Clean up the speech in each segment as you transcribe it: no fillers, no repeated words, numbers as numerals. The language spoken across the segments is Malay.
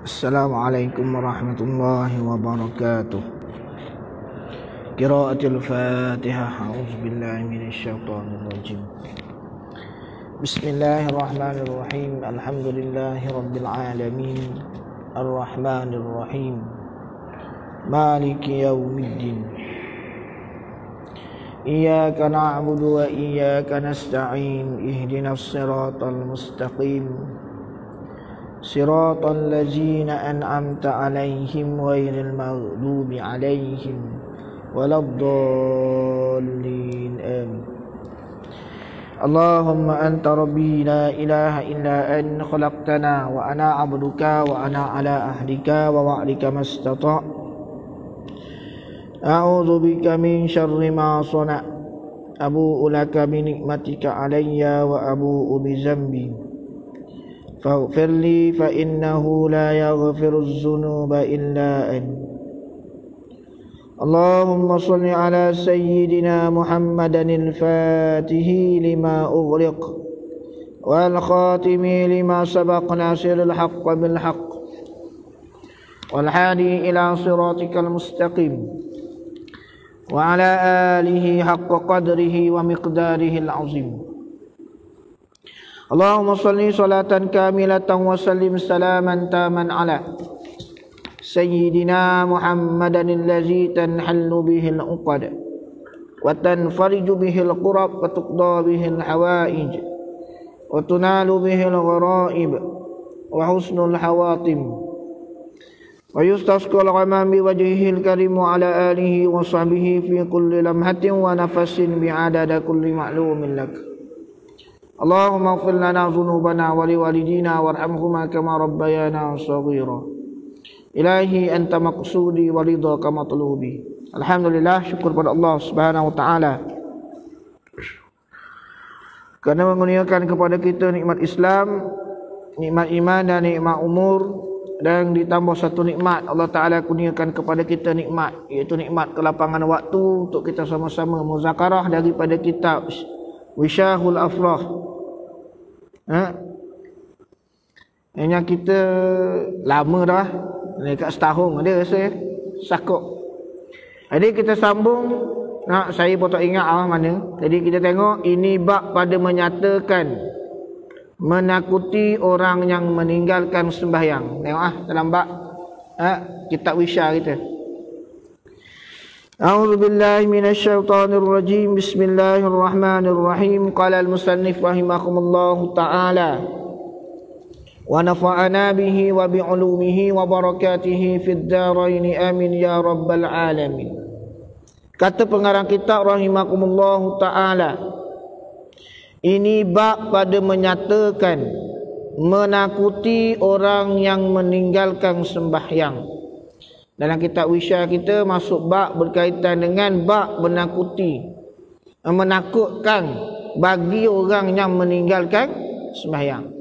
Assalamualaikum warahmatullahi wabarakatuh. Qiraatul Fatihah. A'udzubillahi minasyaitonir rajim. Bismillahirrahmanirrahim. Alhamdulillahirabbil alamin. Arrahmanir rahim. Maliki yaumiddin. Iyyaka na'budu wa iyyaka nasta'in. Ihdinas siratal mustaqim. Siratal ladzina an'amta 'alaihim ghairil maghdubi 'alaihim waladdallin. Amin. Allahumma anta rabbi la ilaha illa anta khalaqtana wa ana 'abduka wa ana 'ala ahdika wa wa'dika mastata'. A'udzu bika min syarri ma sana'. Abu'u laka bi ni'matika 'alayya wa abu'u bi dzambi. فاغفر لي فإنه لا يغفر الذنوب إلا أنت. اللهم صل على سيدنا محمد الفاتح لما أغلق والخاتم لما سبق ناصر الحق بالحق والهادي إلى صراطك المستقيم وعلى آله حق قدره ومقداره العظيم. Allahumma salli salatan kamilatan wa sallim salaman taman ala Sayyidina Muhammadan allazi tanhallu bihil uqad wa tanfariju bihil qurab wa tuqda bihil hawaij wa tunalu bihil gharaib wa husnul hawatim wa yustasqal ghamam bi wajhihil karim wa ala alihi wa sahbihi fi kulli lamhatin wa nafasin bi'adada kulli ma'lumin lak. Allahumma ighfir lana dhunubana wa liwalidina warhamhuma kama rabbayana shaghira. Ilahi anta maqsudi wa ridha kama matlubi. Alhamdulillah, syukur pada Allah Subhanahu wa taala kerana mengurniakan kepada kita nikmat Islam, nikmat iman dan nikmat umur, dan ditambah satu nikmat Allah Taala kurniakan kepada kita nikmat, iaitu nikmat kelapangan waktu untuk kita sama-sama muzakarah daripada kitab Wishahul Afrah. Yang kita lama dah, dekat setahun ada rasa sakok. Jadi kita sambung, saya pun tak ingat mana. Jadi kita tengok ini bab pada menyatakan menakuti orang yang meninggalkan sembahyang. Tengok dalam bab kitab Wisha kita. A'udzu billahi minasyaitonir rajim. Bismillahirrahmanirrahim. Qala al-musannif rahimakumullahu ta'ala wa nafa'ana bihi wa bi 'ulumihi wa barakatihi fid dharain amin ya rabbal alamin. Kata pengarang kitab rahimakumullahu ta'ala, ini bab pada menyatakan menakuti orang yang meninggalkan sembahyang. Dalam kitab Wisha kita masuk bab berkaitan dengan bab menakuti, menakutkan bagi orang yang meninggalkan sembahyang.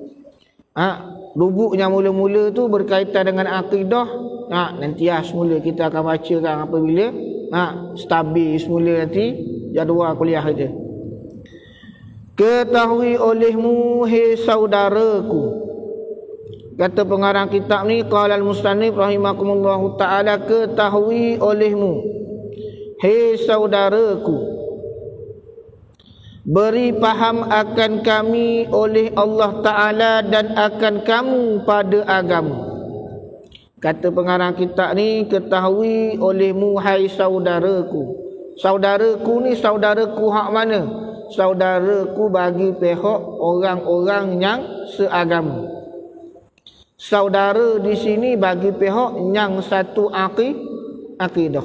Lubuknya mula-mula tu berkaitan dengan akidah. Nanti semula kita akan bacakan apabila stabil semula nanti jadual kuliah kita. Ketahui olehmu hai saudaraku. Kata pengarang kitab ni, qala al-musannif rahimakumullahu ta'ala, ketahui olehmu hei saudaraku, beri faham akan kami oleh Allah Ta'ala dan akan kamu pada agama. Kata pengarang kitab ni, ketahui olehmu hai saudaraku. Saudaraku ni saudaraku hak mana? Saudaraku bagi pihak orang-orang yang seagama. Saudara di sini bagi pihak yang satu akidah.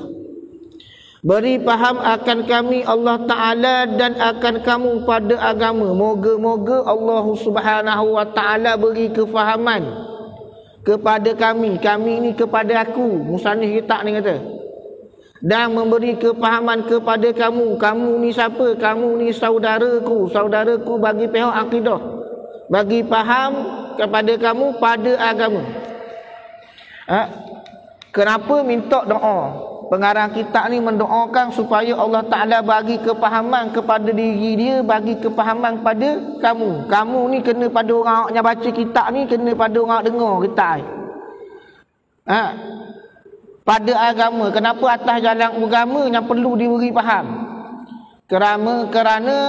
Beri faham akan kami Allah Ta'ala dan akan kamu pada agama. Moga-moga Allah Subhanahu wa Ta'ala beri kefahaman kepada kami. Kami ni kepada aku, musannif kitab ni kata. Dan memberi kefahaman kepada kamu. Kamu ni siapa? Kamu ni saudaraku. Saudaraku bagi pihak akidah. Bagi faham kepada kamu pada agama. Kenapa minta doa? Pengarang kitab ni mendoakan supaya Allah Ta'ala bagi kefahaman kepada diri dia, bagi kefahaman pada kamu. Kamu ni kena pada orang yang baca kitab ni, kena pada orang dengar kitab ni. pada agama. Kenapa atas jalan agama yang perlu diberi faham? Kerana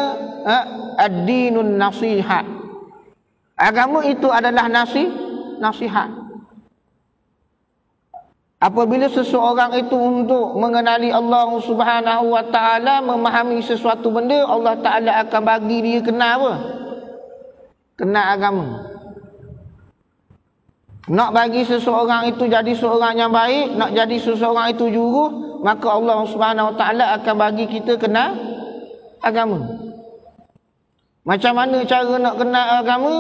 ad-dinun nasihat. Agama itu adalah nasihat. Apabila seseorang itu untuk mengenali Allah Subhanahu wa taala, memahami sesuatu benda, Allah Taala akan bagi dia kenal apa? Kenal agama. Nak bagi seseorang itu jadi seorang yang baik, nak jadi seseorang itu juru, maka Allah Subhanahu wa taala akan bagi kita kenal agama. Macam mana cara nak kenal agama?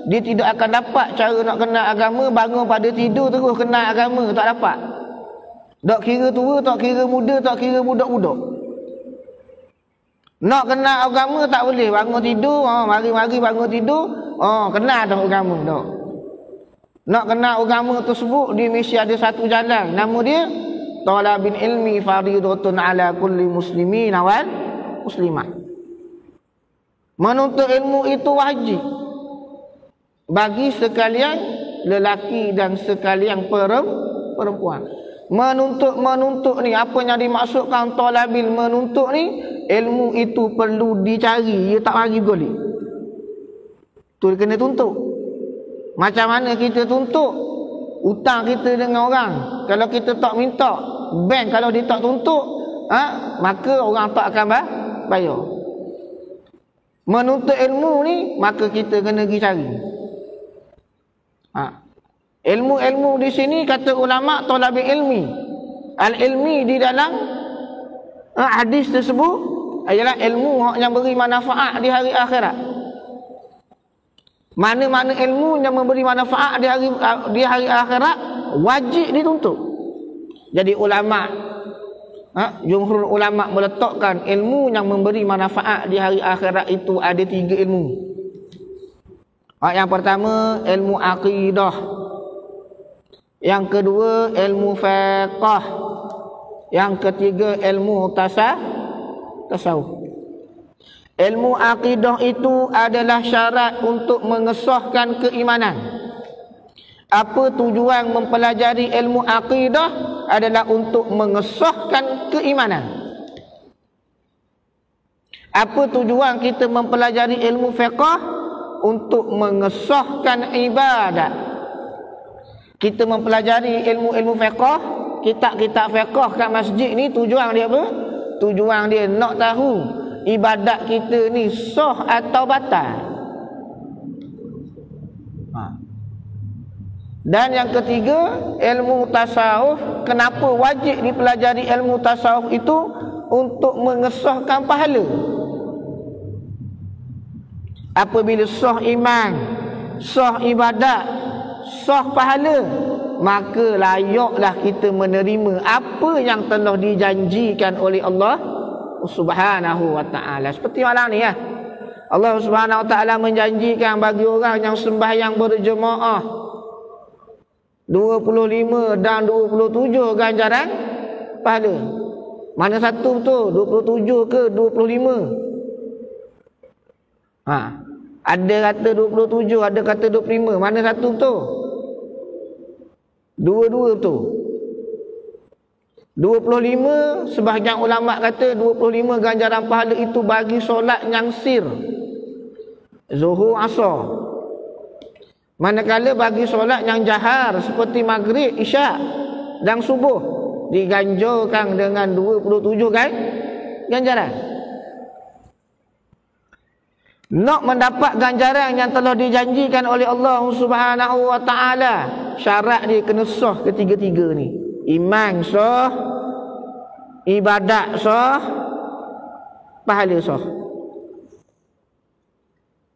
Dia tidak akan dapat cara nak kenal agama bangun pada tidur terus kenal agama, tak dapat. Tak kira tua, tak kira muda, tak kira budak-budak. Nak kenal agama tak boleh bangun tidur, mari-mari bangun tidur, kenal dah agama dah. Nak kenal agama tersebut, dia mesti ada satu jalan. Nama dia talabil ilmi fardhatun ala kulli muslimin wal muslimat. Menuntut ilmu itu wajib bagi sekalian lelaki dan sekalian perempuan. Menuntut ni, apa yang dimaksudkan talabil menuntut ni, ilmu itu perlu dicari, dia tak bagi golek. Tu kena tuntut. Macam mana kita tuntut? Hutang kita dengan orang, kalau kita tak minta, bank kalau dia tak tuntut, maka orang tak akan bayar. Menuntut ilmu ni, maka kita kena pergi cari. Ilmu-ilmu di sini kata ulama talabil ilmi. Al-ilmi di dalam hadis tersebut ialah ilmu yang beri manfaat di hari akhirat. Mana-mana ilmu yang memberi manfaat di hari akhirat wajib dituntut. Jadi ulama, jumhur ulama meletakkan ilmu yang memberi manfaat di hari akhirat itu ada 3 ilmu. Yang pertama ilmu akidah. Yang kedua ilmu fiqh. Yang ketiga ilmu tasawuf. Ilmu akidah itu adalah syarat untuk mengesahkan keimanan. Apa tujuan mempelajari ilmu akidah? Adalah untuk mengesahkan keimanan. Apa tujuan kita mempelajari ilmu fiqh? Untuk mengesahkan ibadat. Kita mempelajari ilmu-ilmu fiqh, kitab-kitab fiqh kat masjid ni, tujuan dia apa? Tujuan dia nak tahu ibadat kita ni sah atau batal. Dan yang ketiga, ilmu tasawuf. Kenapa wajib dipelajari ilmu tasawuf itu? Untuk mengesahkan pahala. Apabila sah iman, sah ibadat, sah pahala, maka layaklah kita menerima apa yang telah dijanjikan oleh Allah Subhanahu wa taala. Seperti malam ni Allah Subhanahu wa taala menjanjikan bagi orang yang sembahyang berjemaah 25 dan 27 ganjaran pahala. Mana satu betul? 27 ke 25? Ada kata 27, ada kata 25. Mana satu betul? Dua-dua betul. 25, sebahagian ulama kata 25 ganjaran pahala itu bagi solat yang sir, Zuhur, Asar. Manakala bagi solat yang jahar seperti maghrib, isyak dan subuh diganjarkan dengan 27 ganjaran. Nak mendapat ganjaran yang telah dijanjikan oleh Allah Subhanahu wa taala, syarat dia kena sah ketiga-tiga ni. Iman sah, ibadat sah, pahala sah.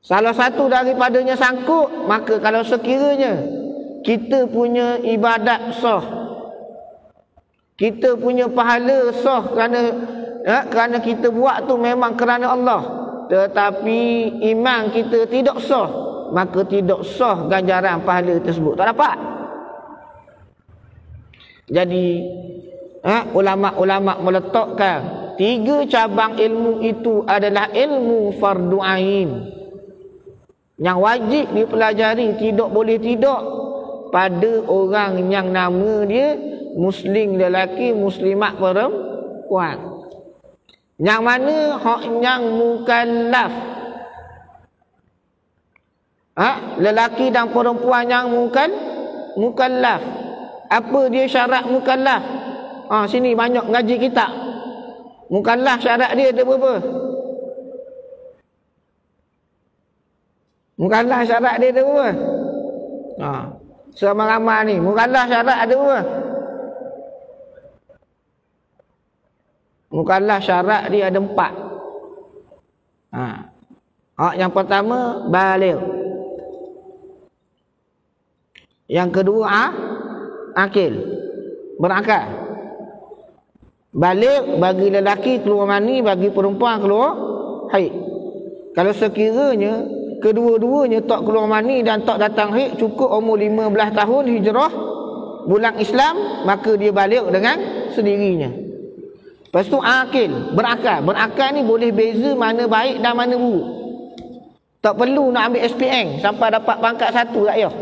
Salah satu daripadanya sangkut, maka kalau sekiranya kita punya ibadat sah, kita punya pahala sah kerana kita buat tu memang kerana Allah, tetapi iman kita tidak sah, maka tidak sah ganjaran pahala tersebut, tak dapat. Jadi ulama-ulama meletakkan 3 cabang ilmu itu adalah ilmu fardu ain yang wajib dipelajari, tidak boleh tidak. pada orang yang nama dia muslim lelaki, muslimat perempuan. Yang mana hak yang mukallaf, lelaki dan perempuan yang mukallaf. Apa dia syarat mukallaf? Sini banyak ngaji kitab. Mukallaf syarat dia ada berapa? Mukallaf syarat dia ada berapa? Seramai-ramai ni mukallaf syarat ada berapa? Mukallaf syarat dia ada 4. Yang pertama baligh. Yang kedua akil, berakal. Baligh bagi lelaki keluar mani, bagi perempuan keluar haid. Kalau sekiranya kedua-duanya tak keluar mani dan tak datang haid, cukup umur 15 tahun hijrah bulan Islam, maka dia baligh dengan sendirinya. Lepas tu akil, berakal. Berakal ni boleh beza mana baik dan mana buruk. Tak perlu nak ambil SPM sampai dapat pangkat 1 tak payah.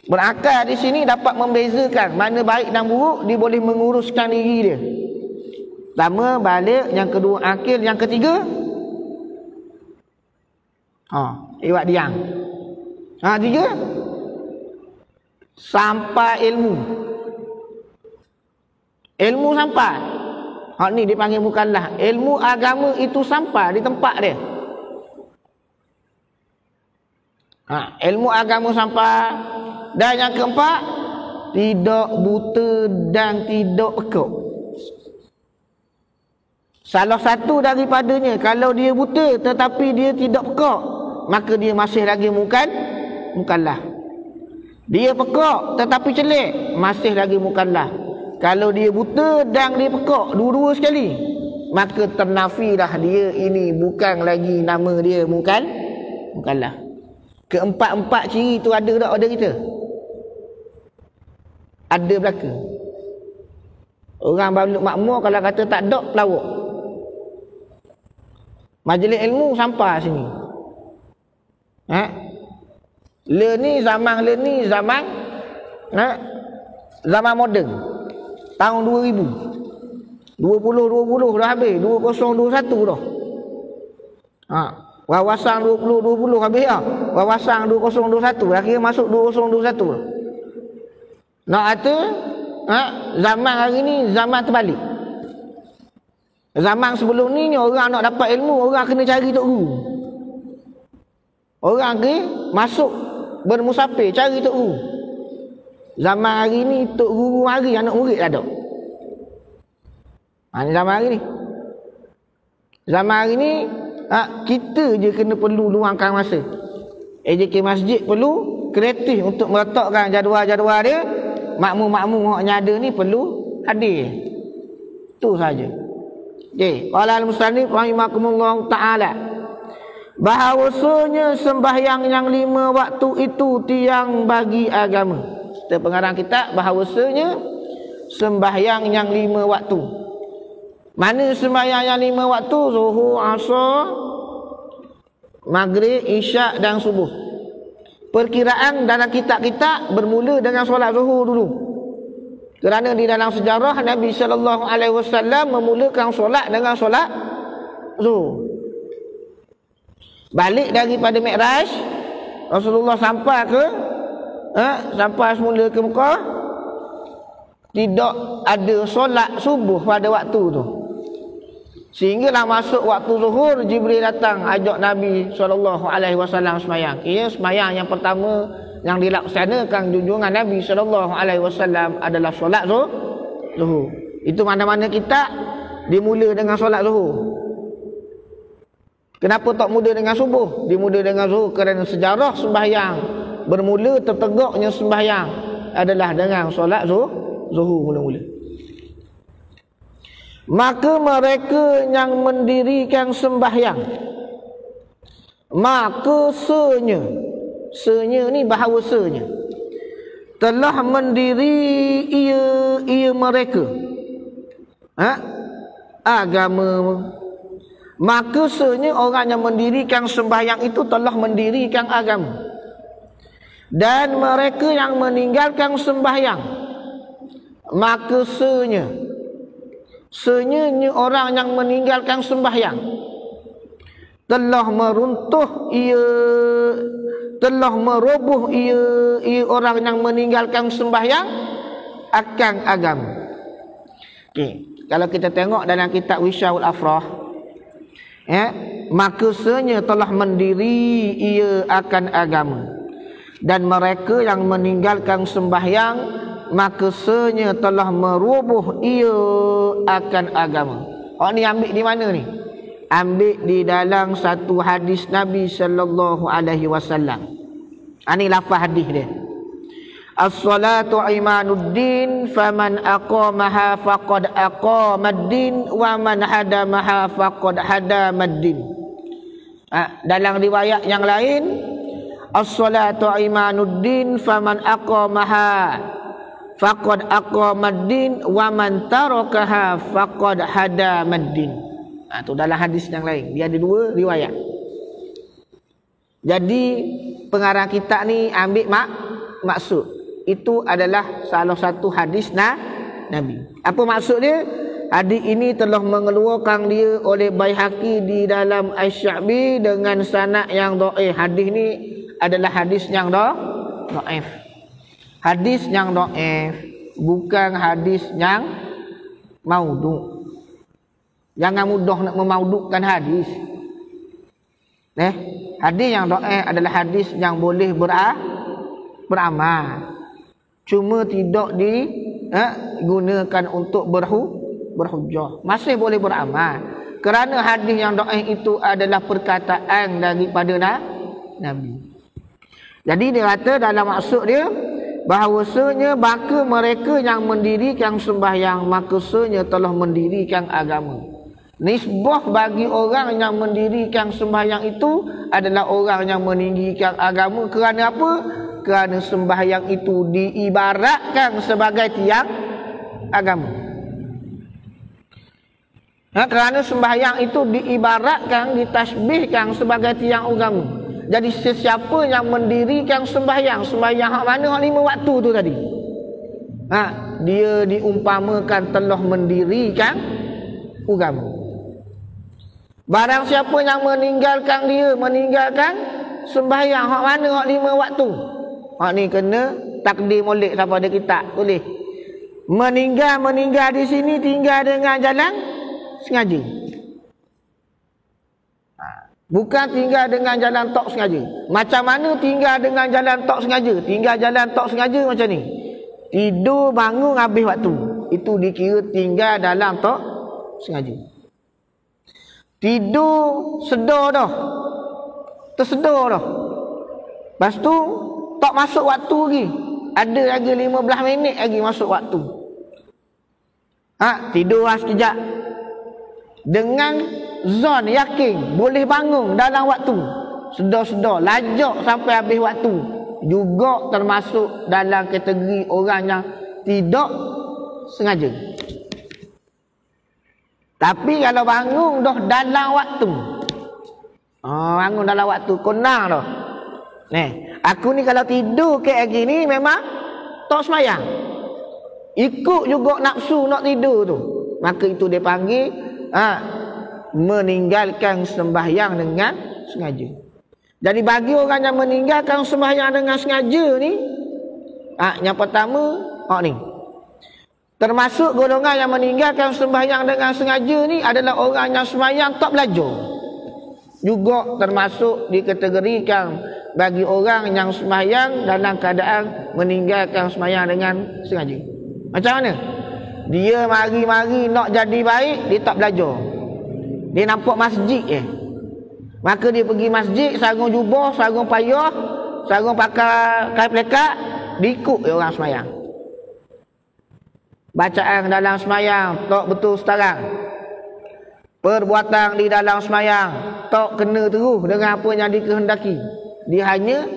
Berakal di sini dapat membezakan mana baik dan buruk, dia boleh menguruskan diri dia. Pertama baligh, yang kedua akil, yang ketiga iwat diam. Tiga sampai ilmu. Ilmu sampai. Ni dipanggil mukallaf. Ilmu agama itu sampai di tempat dia. Ilmu agama sampai. Dan yang keempat, tidak buta dan tidak pekak. Salah satu daripadanya, kalau dia buta tetapi dia tidak pekak, maka dia masih lagi mukallaf. Dia pekak tetapi celik, masih lagi mukallaf. Kalau dia buta dan dia pekak, dua-dua sekali, maka ternafilah dia ini bukan lagi nama dia mukallaf. Keempat-empat ciri tu ada tak pada kita? Ada belaka. Orang baru makmur kalau kata tak ada, pelawak. Majlis ilmu sampai sini. Zaman moden. Tahun 2000. 2020 dah habis, 2021 dah. Wawasan 2020 habis dah. Wawasan 2021 dah kira masuk 2021. Nak kata zaman hari ni zaman terbalik. Zaman sebelum ni orang nak dapat ilmu, orang kena cari tok guru. Orang ke masuk bermusafir cari tok guru. Zaman hari ni tok guru mari, anak murid tak ada. Ni zaman hari ni. Zaman hari ni kita je kena perlu luangkan masa. AJK Masjid perlu kreatif untuk meletakkan jadual-jadual dia. Makmum-makmum yang ada ni perlu hadir. Itu saja. Okey, qala al-musannif rahimakumullah taala. Bahawasanya sembahyang yang 5 waktu itu tiang bagi agama. Kita pengarang kitab bahawasanya sembahyang yang 5 waktu. Mana sembahyang yang 5 waktu? Zuhur, Asar, Maghrib, Isyak dan Subuh. Perkiraan dalam kitab-kitab bermula dengan solat zuhur dulu. Kerana di dalam sejarah Nabi SAW memulakan solat dengan solat zuhur. Balik daripada Mi'raj, Rasulullah sampai semula ke Mekah, tidak ada solat subuh pada waktu tu. Sehinggalah masuk waktu zuhur, Jibril datang ajak Nabi SAW sembahyang. Ia sembahyang yang pertama yang dilaksanakan junjungan Nabi SAW adalah solat zuhur. Itu mana-mana kita dimula dengan solat zuhur. Kenapa tak mula dengan subuh? Dimula dengan zuhur kerana sejarah sembahyang bermula tertegaknya sembahyang adalah dengan solat zuhur mula-mula. Maka mereka yang mendirikan sembahyang, maka senya ni bahawasanya telah mendiri ia mereka agama. Maka senya orang yang mendirikan sembahyang itu telah mendirikan agama. dan mereka yang meninggalkan sembahyang, maka senyanya orang yang meninggalkan sembahyang telah meruntuh ia, telah meroboh ia orang yang meninggalkan sembahyang akan agama. Okey, kalau kita tengok dalam kitab Wisyaul Afrah, maka senyanya telah mendiri ia akan agama, dan mereka yang meninggalkan sembahyang maka senyanya telah meroboh ia akan agama. Ni ambil di mana ni? Ambil di dalam satu hadis Nabi sallallahu alaihi wasallam. Ini lafaz hadis dia. As-salatu imanuddin faman aqamaha faqad aqamaddin wa man hadamaha faqad hadamaddin. Dalam riwayat yang lain, as-salatu imanuddin faman aqamaha faqad aqamaddin wa man tarakaha faqad hadamaddin. Tu dalam hadis yang lain, dia ada dua riwayat. Jadi pengarang kitab ni ambil maksud itu adalah salah satu hadis Nabi. Apa maksud dia? Hadis ini telah mengeluarkan dia oleh Baihaqi di dalam Asy-Sya'bi dengan sanad yang dhaif. Hadis ni adalah hadis yang dhaif. Hadis yang dhaif, bukan hadis yang maudhu'. Jangan mudah nak memaudukkan hadis. Hadis yang dhaif adalah hadis yang boleh beramal, cuma tidak digunakan untuk berhujjah. Masih boleh beramal kerana hadis yang dhaif itu adalah perkataan daripada Nabi. Jadi dia kata dalam maksud dia bahawasanya maka mereka yang mendirikan sembahyang maka senyanya telah mendirikan agama. Nisbah bagi orang yang mendirikan sembahyang itu adalah orang yang meninggikan agama. Kerana apa? Kerana sembahyang itu diibaratkan sebagai tiang agama. Kerana sembahyang itu diibaratkan, ditasbihkan sebagai tiang agama. Jadi sesiapa yang mendirikan sembahyang hak mana? Hak 5 waktu tu tadi. Dia diumpamakan telah mendirikan agama. Barang siapa yang meninggalkan sembahyang hak mana? Hak 5 waktu. Hak ni kena takdir molek siapa ada kitab tulis. Meninggal di sini tinggal dengan jalan sengaja. Bukan tinggal dengan jalan tok sengaja. Macam mana tinggal dengan jalan tok sengaja? Tinggal jalan tok sengaja macam ni. Tidur bangun habis waktu. Itu dikira tinggal dalam tok sengaja. Tidur sedar dah, tersedar dah, lepas tu tak masuk waktu lagi, ada lagi 15 minit lagi masuk waktu. Tidur sekejap dengan zon yakin boleh bangun dalam waktu, sedar-sedar lajak sampai habis waktu, juga termasuk dalam kategori orang yang tidak sengaja. Tapi kalau bangun dah dalam waktu, bangun dalam waktu, konang dah. Aku ni kalau tidur kayak gini memang tak semayang. Ikut juga nafsu nak tidur tu. Maka itu dia panggil meninggalkan sembahyang dengan sengaja. Jadi bagi orang yang meninggalkan sembahyang dengan sengaja ni, yang pertama, ni. Termasuk golongan yang meninggalkan sembahyang dengan sengaja ni adalah orang yang sembahyang tak belajar. Juga termasuk dikategorikan bagi orang yang sembahyang dalam keadaan meninggalkan sembahyang dengan sengaja. Macam mana? Dia mari-mari nak jadi baik, dia tak belajar. Dia nampak masjid maka dia pergi masjid, sarung jubah, sarung payah, sarung pakai kain pelekat, diikut orang sembahyang. Bacaan dalam semayang tak betul setarang. Perbuatan di dalam semayang tak kena terus dengan apa yang dikehendaki. Dia hanya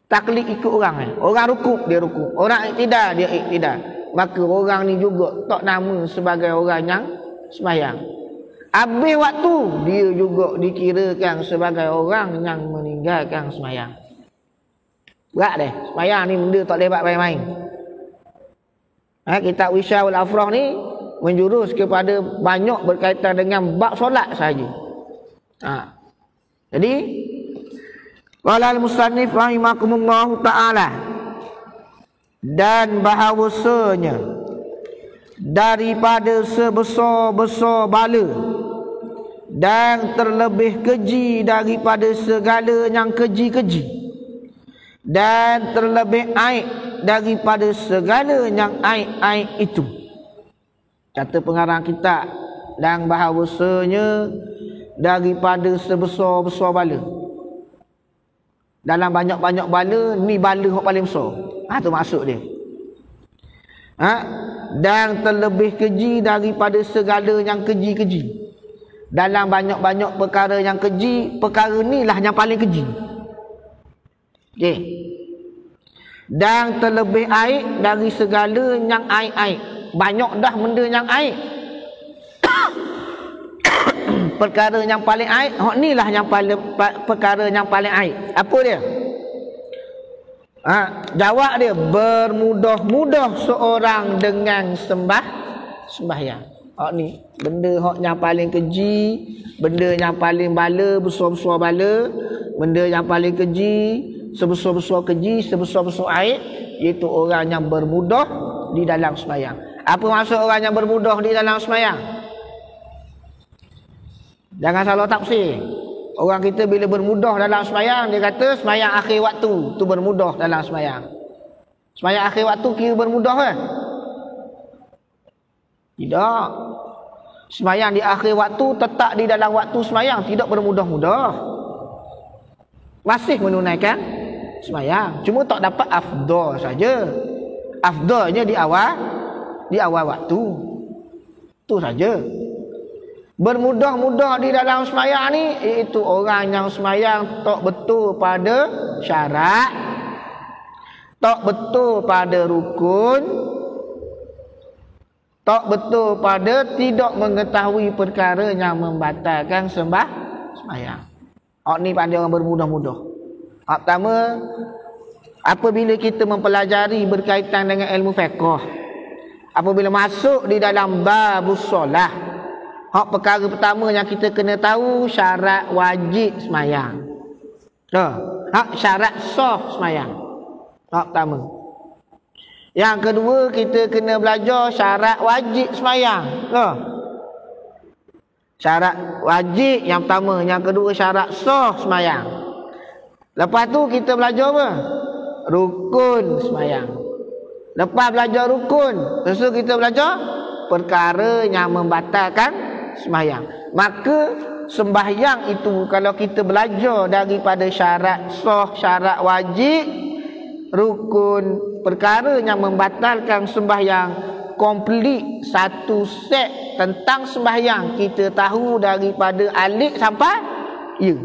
taklid ikut orang. Orang rukuk, dia rukuk. Orang iktidal, dia iktidal. Maka orang ni juga tak nama sebagai orang yang semayang. Habis waktu, dia juga dikirakan sebagai orang yang meninggalkan semayang. Berat deh. Semayang ni benda tak boleh buat main-main. Kitab Wisyaul Afrah ni menjurus kepada banyak berkaitan dengan bab solat sahaja. Jadi qala al-musannif rahimakumullah taala, dan bahawasanya daripada sebesar-besar bala dan terlebih keji daripada segala yang keji-keji, dan terlebih aib daripada segala yang aib-aib itu. Kata pengarang kitab, dan bahawasanya daripada sebesar-besar bala. Dalam banyak-banyak bala, ni bala yang paling besar. Tu maksud dia. Dan terlebih keji daripada segala yang keji-keji. Dalam banyak-banyak perkara yang keji, perkara ni lah yang paling keji. Okey. Dan terlebih aib dari segala yang aib-aib. Banyak dah benda yang aib. Perkara yang paling aib, ni lah yang paling perkara yang paling aib. Apa dia? Jawab dia, bermudah-mudah seorang dengan sembahyang. Ni benda yang paling keji, benda yang paling bala, besar-besar bala, benda yang paling keji, sebesar-besar keji, sebesar-besar aib, iaitu orang yang bermudah di dalam sembahyang. Apa maksud orang yang bermudah di dalam sembahyang? Jangan salah tafsir. Orang kita bila bermudah dalam sembahyang, dia kata sembahyang akhir waktu tu bermudah dalam sembahyang. Sembahyang akhir waktu kira bermudah kan? Tidak. Sembahyang di akhir waktu tetap di dalam waktu sembahyang, tidak bermudah-mudah. Masih menunaikan sembahyang, cuma tak dapat afdal saja. Afdalnya di awal waktu. Tu saja. Bermudah-mudah di dalam sembahyang ni iaitu orang yang sembahyang tak betul pada syarat, tak betul pada rukun, tak betul pada tidak mengetahui perkara yang membatalkan sembahyang. Ni pandai orang bermudah-mudah. Pertama, apabila kita mempelajari berkaitan dengan ilmu fiqh, apabila masuk di dalam babus solah, perkara pertama yang kita kena tahu syarat wajib sembahyang. Syarat sah sembahyang. Pertama. Yang kedua, kita kena belajar syarat wajib sembahyang. Syarat wajib yang pertama, yang kedua syarat sah sembahyang. Lepas tu kita belajar apa? Rukun sembahyang. Lepas belajar rukun, lepas tu kita belajar perkara yang membatalkan sembahyang. Maka sembahyang itu kalau kita belajar daripada syarat sah, syarat wajib, rukun, perkara yang membatalkan sembahyang, komplit satu set tentang sembahyang, kita tahu daripada alif sampai ya.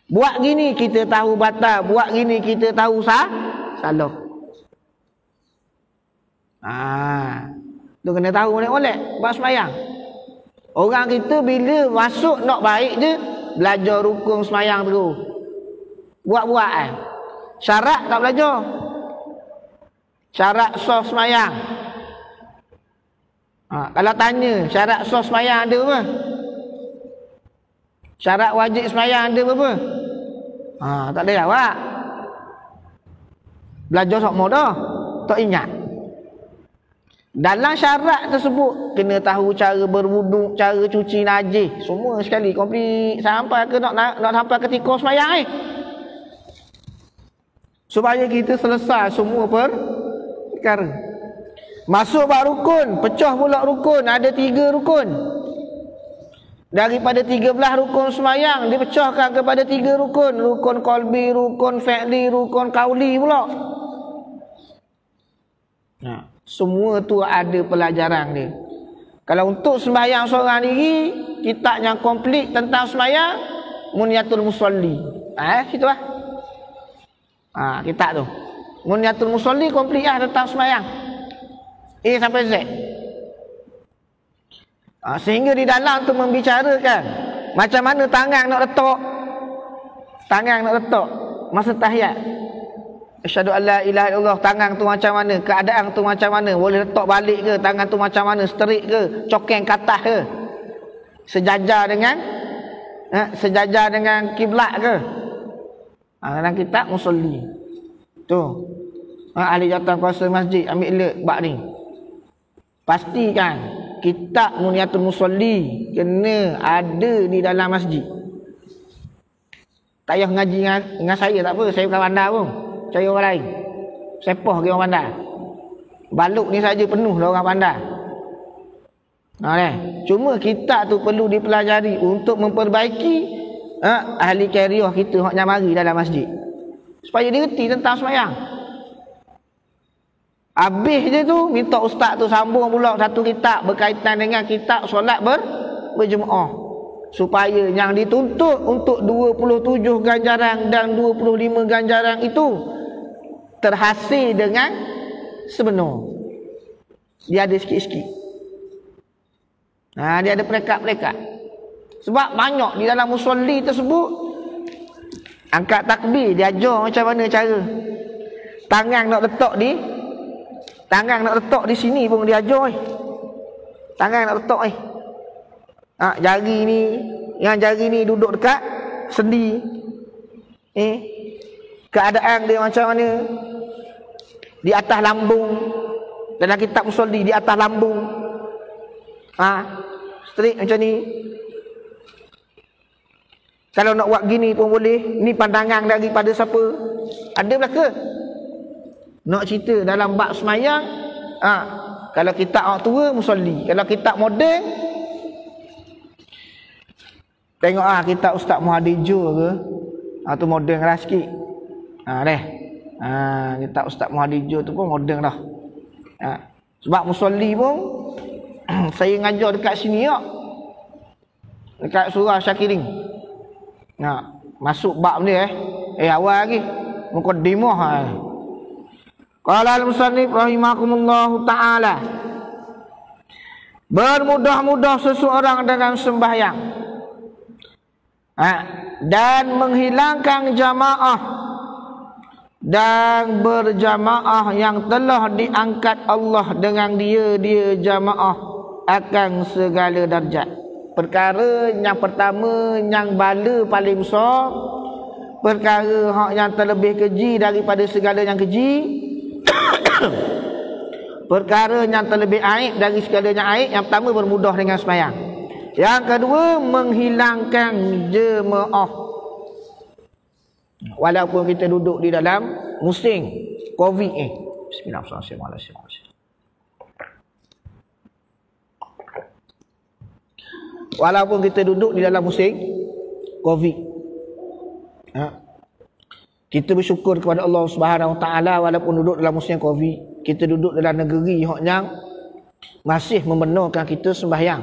Buat gini kita tahu batal, buat gini kita tahu salah. Tu kena tahu molek-molek buat sembahyang. Orang kita bila masuk nak baik je, belajar rukun sembahyang terus. Buat-buat syarat tak belajar. Syarat sah sembahyang. Kalau tanya syarat sah sembahyang ada apa? Syarat wajib sembahyang ada apa? Tak ada jawab. Belajar sok dah, tak ingat. Dalam syarat tersebut kena tahu cara berwuduk, cara cuci najis, semua sekali komplit sampai ke nak sampai ketika sembahyang supaya kita selesai semua perkara. Masuk bab rukun, pecah pula rukun, ada 3 rukun. Daripada 13 rukun sembahyang dipecahkan kepada 3 rukun, rukun qalbi, rukun fi'li, rukun qauli pula. Semua tu ada pelajaran dia. Kalau untuk sembahyang seorang diri, kitab yang komplit tentang sembahyang, Munyatul Musalli. Situ lah. Kitab tu. Munyatul Musalli komplit lah tentang sembahyang. A sampai Z. Sehingga di dalam tu membicarakan macam mana tangan nak letak. Tangan nak letak. masa tahiyat. Asyhadu an la ilaha illallah, tangan tu macam mana, keadaan tu macam mana, boleh letak balik ke, tangan tu macam mana, straight ke, cokeng ke atas ke, sejajar dengan kiblat ke. Dalam kitab musolli tu, ahli jawatan kuasa masjid ambil alert bab ni. Pastikan kitab Muniatul Musolli kena ada di dalam masjid. Tak payah ngaji dengan saya, tak apa, saya bukan pandai pun, saya orang lain. Sepah ke orang pandai. Baluk ni saja penuh dah orang pandai. Cuma kitab tu perlu dipelajari untuk memperbaiki ahli kariah kita hak nyamari dalam masjid, supaya dia reti tentang sembahyang. Habis je tu minta ustaz tu sambung pula satu kitab berkaitan dengan kitab solat berjemaah, supaya yang dituntut untuk 27 ganjaran dan 25 ganjaran itu terhasil dengan sebenar. Dia ada sikit-sikit. Dia ada perekat-perekat. Sebab banyak di dalam musolli tersebut, angkat takbir dia ajar macam mana cara. Tangan nak letak di sini pun dia ajar. Tangan nak letak jari ni duduk dekat sendi. Keadaan dia macam mana? Di atas lambung. Dalam kitab musolli di atas lambung. Straight macam ni. Kalau nak buat gini pun boleh. Ni pandangan daripada siapa? Ada belaka? Nak cerita dalam bab semayang, kalau kitab orang tua musolli, kalau kitab moden, tengok kitab Ustaz Muhadir Jo ke, tu moden lah sikit. Kitab Ustaz Muhadir Jo tu pun moden dah. Sebab musolli pun saya ngajar dekat sini dekat surah Syakirin. Masuk bab ni awal lagi mukaddimah. Qala al-musannif rahimakumullahu ta'ala, bermudah-mudah seseorang dengan sembahyang dan menghilangkan jamaah dan berjamaah yang telah diangkat Allah dengan dia jamaah akan segala darjat. Perkara yang pertama yang bala paling besar, perkara hak yang terlebih keji daripada segala yang keji, perkara yang terlebih aib dari segala yang aib. Yang pertama bermudah dengan sembahyang. Yang kedua menghilangkan jemaah. Walaupun kita duduk di dalam musim Covid Bismillahirrahmanirrahim. Walaupun kita duduk di dalam musim Covid, kita bersyukur kepada Allah Subhanahu Wa Taala. Walaupun duduk dalam musim Covid, kita duduk dalam negeri yang masih membenarkan kita sembahyang.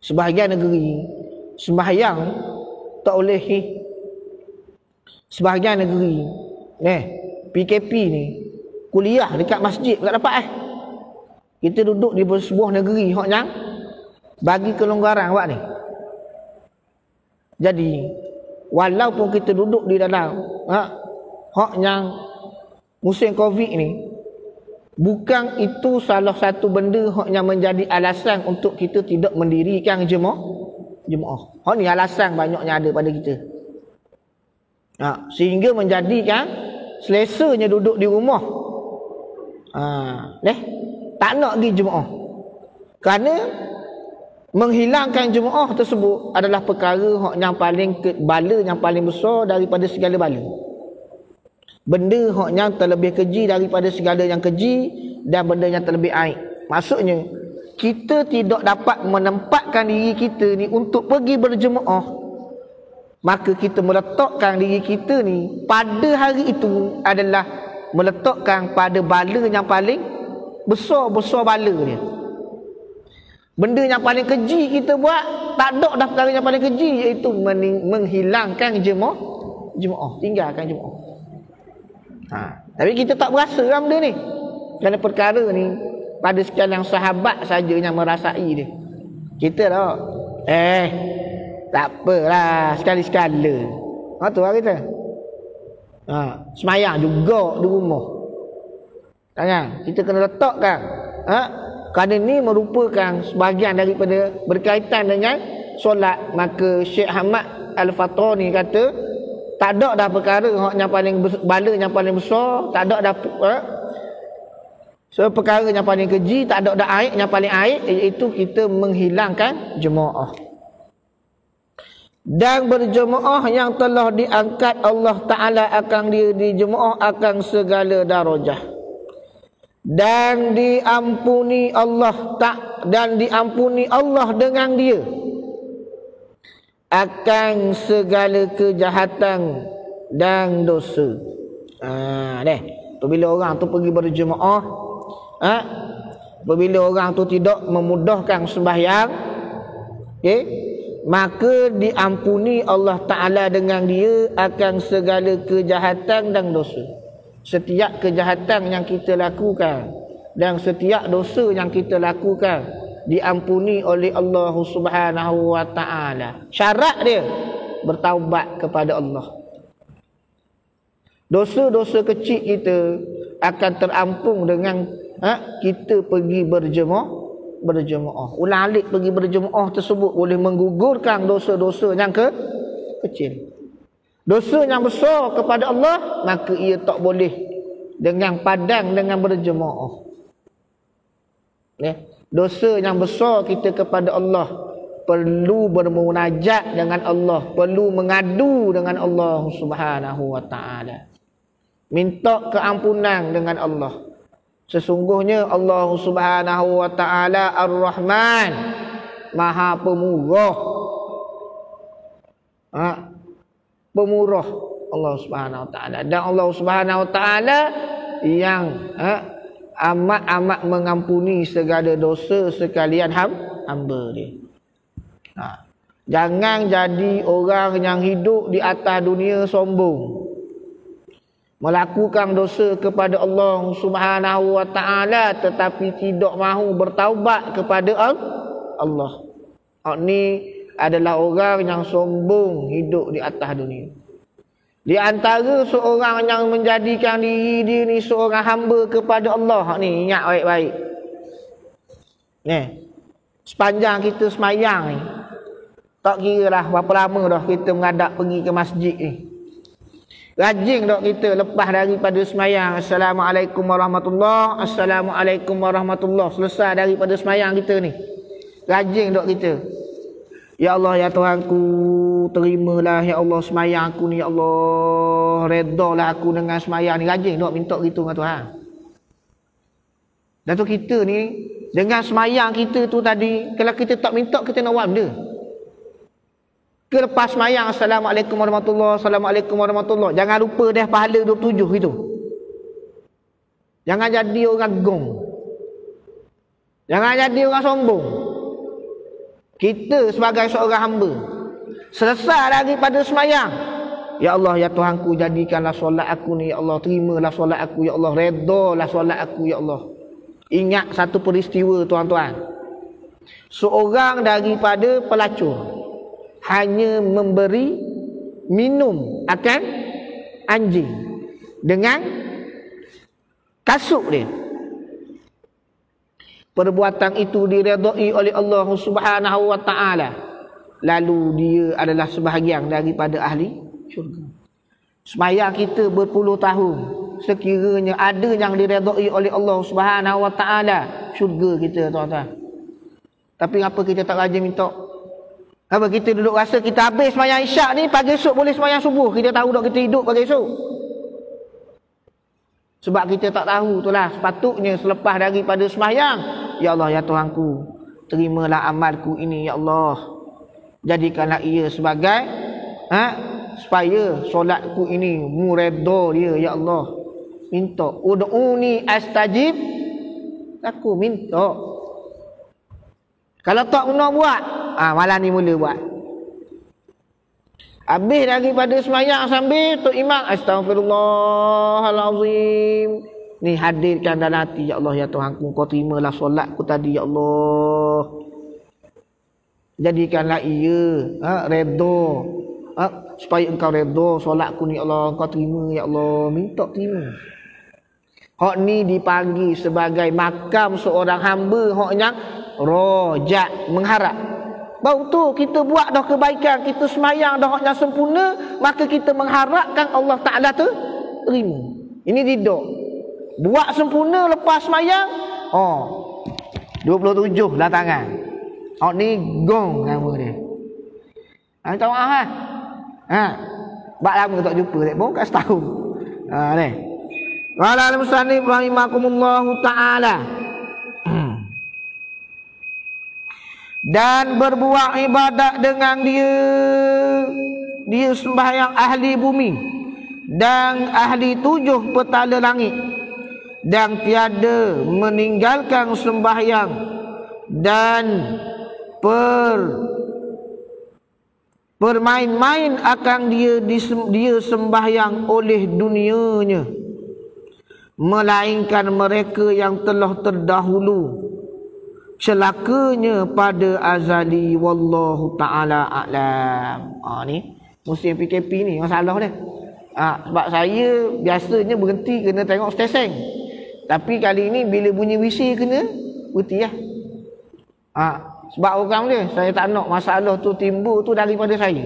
Sebahagian negeri sembahyang tak boleh. Sebahagian negeri PKP ni kuliah dekat masjid tak dapat. Kita duduk di sebuah negeri yang bagi kelonggaran buat ni. Jadi walaupun kita duduk di dalam hak yang musim Covid ni, bukan itu salah satu benda hak yang menjadi alasan untuk kita tidak mendirikan jemaah. Hak ni alasan banyaknya ada pada kita. Sehingga menjadikan selesanya duduk di rumah. Tak nak pergi jemaah. Kerana menghilangkan jemaah tersebut adalah perkara hak yang paling bala yang paling besar daripada segala bala. Benda hak yang terlebih keji daripada segala yang keji, dan benda yang terlebih aib. Maksudnya kita tidak dapat menempatkan diri kita ni untuk pergi berjemaah, maka kita meletakkan diri kita ni pada hari itu adalah meletakkan pada bala yang paling besar bala dia. Benda yang paling keji kita buat, tak ada dah perkara yang paling keji, iaitu menghilangkan jemaah, tinggalkan jemaah. Tapi kita tak berasa lah benda ni, kerana perkara ni pada sekalian sahabat saja yang merasai dia. Kita tak tak apalah, sekali-sekala. Tu lah kita. Semayang juga di rumah. Kan? Kita kena letakkan. Kerana ini merupakan sebahagian daripada berkaitan dengan solat. Maka Syekh Ahmad Al-Fatrani kata, tak ada dah perkara yang paling bala yang paling besar, tak ada dah perkara yang paling keji, tak ada dah aib yang paling aib, iaitu kita menghilangkan jemaah. Dan berjemaah yang telah diangkat Allah Ta'ala akan dia di jemaah akan segala darajah. Dan diampuni Allah dengan dia akan segala kejahatan dan dosa. Apabila orang tu pergi berjemaah, apabila orang tu tidak memudahkan sembahyang, maka diampuni Allah Ta'ala dengan dia akan segala kejahatan dan dosa. Setiap kejahatan yang kita lakukan dan setiap dosa yang kita lakukan diampuni oleh Allah Subhanahu wa Ta'ala. Syarat dia bertaubat kepada Allah. Dosa-dosa kecil kita akan terampung dengan kita pergi berjemaah. Ulang-alik pergi berjemaah tersebut boleh menggugurkan dosa-dosa yang kecil. Dosa yang besar kepada Allah, maka ia tak boleh dengan padang dengan berjemaah. Dosa yang besar kita kepada Allah, perlu bermunajat dengan Allah, perlu mengadu dengan Allah Subhanahu wa Ta'ala. Minta keampunan dengan Allah. Sesungguhnya Allah Subhanahu wa Ta'ala Ar-Rahman, Maha Pemurah. Pemurah Allah Subhanahu wa Ta'ala. Dan Allah Subhanahu wa Ta'ala yang amat-amat mengampuni segala dosa sekalian hamba dia. Jangan jadi orang yang hidup di atas dunia sombong, melakukan dosa kepada Allah Subhanahu wa Ta'ala tetapi tidak mahu bertaubat kepada Allah. Ini adalah orang yang sombong hidup di atas dunia. Di antara seorang yang menjadikan diri dia ni seorang hamba kepada Allah ni, ingat baik-baik. Sepanjang kita semayang ni, tak kira lah berapa lama dah kita menghadap pergi ke masjid ni. Rajin tak kita lepas daripada semayang, Assalamualaikum warahmatullahi, Assalamualaikum warahmatullahi, selesai daripada semayang kita ni. Rajin tak kita? Ya Allah, ya Tuhanku, terimalah ya Allah semayang aku ni, ya Allah, redalah aku dengan semayang ni. Rajin tak minta gitu dengan Tuhan? Dan tu kita ni, dengan semayang kita tu tadi, kalau kita tak minta, kita nak buat benda. Lepas semayang, Assalamualaikum warahmatullahi, Assalamualaikum warahmatullahi, jangan lupa dah pahala 27 itu. Jangan jadi orang gong, jangan jadi orang sombong. Kita sebagai seorang hamba, selesai daripada semayang, ya Allah, ya Tuhanku, jadikanlah solat aku ni, ya Allah, terimalah solat aku, ya Allah, redalah solat aku, ya Allah. Ingat satu peristiwa, tuan-tuan. Seorang daripada pelacur hanya memberi minum akan anjing dengan kasut dia. Perbuatan itu diredai oleh Allah Subhanahu wa Ta'ala. Lalu dia adalah sebahagian daripada ahli syurga. Semayang kita berpuluh tahun, sekiranya ada yang diredai oleh Allah Subhanahu wa Ta'ala, syurga kita, tuan-tuan. Tapi apa kita tak rajin minta? Apa kita duduk rasa kita habis semayang isyak ni, pagi esok boleh semayang subuh? Kita tahu tak kita hidup pagi esok? Sebab kita tak tahu itulah. Sepatutnya selepas daripada semayang, ya Allah, ya Tuhanku, terimalah amalku ini, ya Allah. Jadikanlah ia sebagai supaya solatku ini mureda dia, ya Allah. Minta, ud'uni astajib, aku minta. Kalau tak guna buat, malam ni mula buat. Habis daripada semayang sambil Tok Imam, Astaghfirullahalazim. Ni hadirkan dalam hati, ya Allah, ya Tuhanku, kau terimalah solatku tadi, ya Allah. Jadikanlah ia redha supaya engkau redha solatku ni Allah, engkau terima ya Allah, minta terima. Hak ni dipanggil sebagai makam seorang hamba hak yang rojak, mengharap. Baru tu kita buat dah kebaikan, kita semayang dah hak yang sempurna, maka kita mengharapkan Allah Ta'ala tu terima. Ini tidak. Buat sempurna lepas semayang, 27 lah tangan. Hak ni gong nama dia. Minta maaf bak lama tak jumpa tak pun kat setahun. Ni. Qala al-musannif rahimakumullahu ta'ala. Dan berbuat ibadat dengan dia sembahyang ahli bumi dan ahli 7 petala langit, dan tiada meninggalkan sembahyang dan bermain-main akan dia sembahyang oleh dunianya, melainkan mereka yang telah terdahulu celakanya pada azali. Wallahu ta'ala a'lam. Ni musim PKP ni masalah dia. Sebab saya biasanya berhenti kena tengok stesen, tapi kali ni bila bunyi wisi kena berhenti lah. Sebab orang dia, saya tak nak masalah tu timbul tu daripada saya.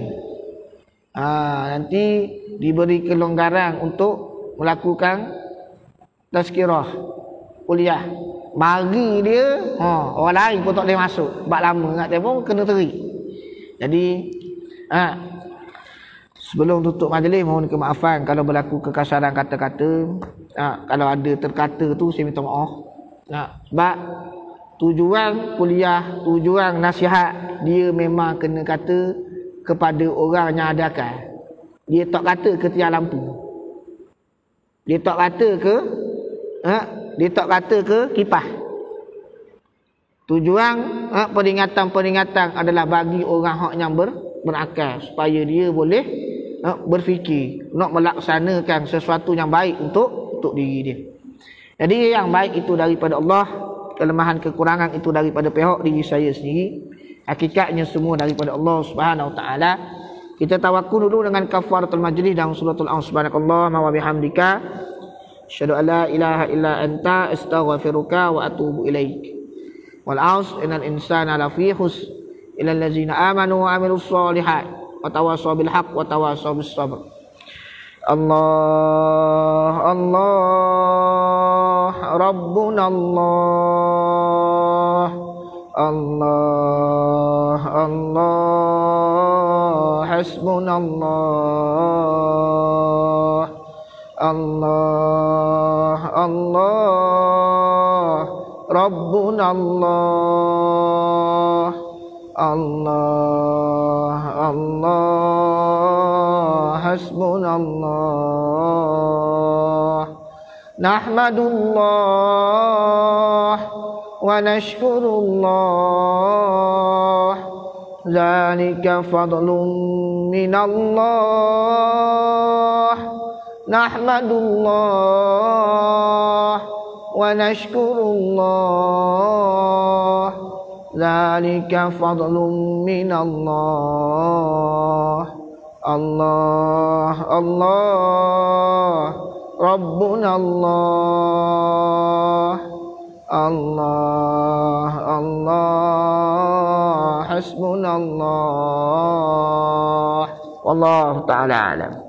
Nanti diberi kelonggaran untuk melakukan tazkirah kuliah. Mari dia, orang lain pun tak boleh masuk. Sebab lama nak telefon kena terik. Jadi, sebelum tutup majlis, mohon kemaafan kalau berlaku kekasaran kata-kata. Kalau ada terkata tu, saya minta maaf. Sebab tujuan kuliah, tujuan nasihat, dia memang kena kata kepada orang yang ada akal. Dia tak kata ke tiang lampu. Dia tak kata ke kipas. Tujuan peringatan-peringatan adalah bagi orang hak yang berakal, supaya dia boleh berfikir nak melaksanakan sesuatu yang baik untuk diri dia. Jadi yang baik itu daripada Allah, kelemahan kekurangan itu daripada pihak diri saya sendiri. Hakikatnya semua daripada Allah Subhanahu Wa Taala. Kita tawakkul dulu dengan kafaratul majlis dan suratul Subhanakallahumma wa bihamdika asyhadu an la ilaha illa anta astaghfiruka wa atubu ilaik. Wal 'asr innal insana lafi khusr illa allazina amanu wa amilus solihat wa tawassaw bil haqq wa tawassaw bis sabr. Allah Allah Rabbuna Allah Allah Allah Hasbunallah Allah Allah Rabbuna Allah Allah Allah Hasbunallah. Nahmadullah wa nashkurullah, zalika fadlun minallah. Nahmadullah wa nashkurullah, zalika fadlun minallah. Allah Allah Rabbuna Allah Allah Allah Hasbunallah. Wallahu ta'ala alam.